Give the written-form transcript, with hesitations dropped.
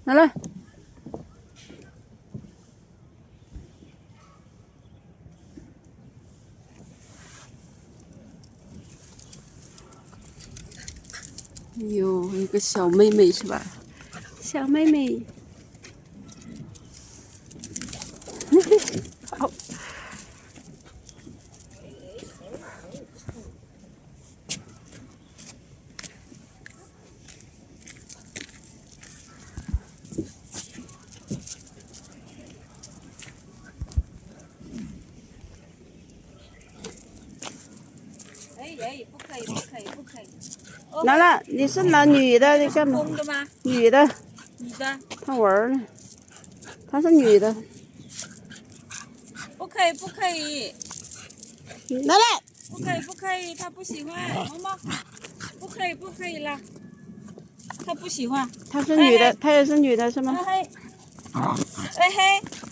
拿来。有一个小妹妹是吧？小妹妹，好。哎，不可以，不可以，不可以。拿了，你是男女的？你干嘛？公的吗？女的。女的。她玩呢，她是女的。不可以，不可以。拿来。不可以，不可以，她不喜欢。毛毛，不可以，不可以了。她不喜欢。她是女的，她也是女的是吗？嘿嘿。嘿嘿。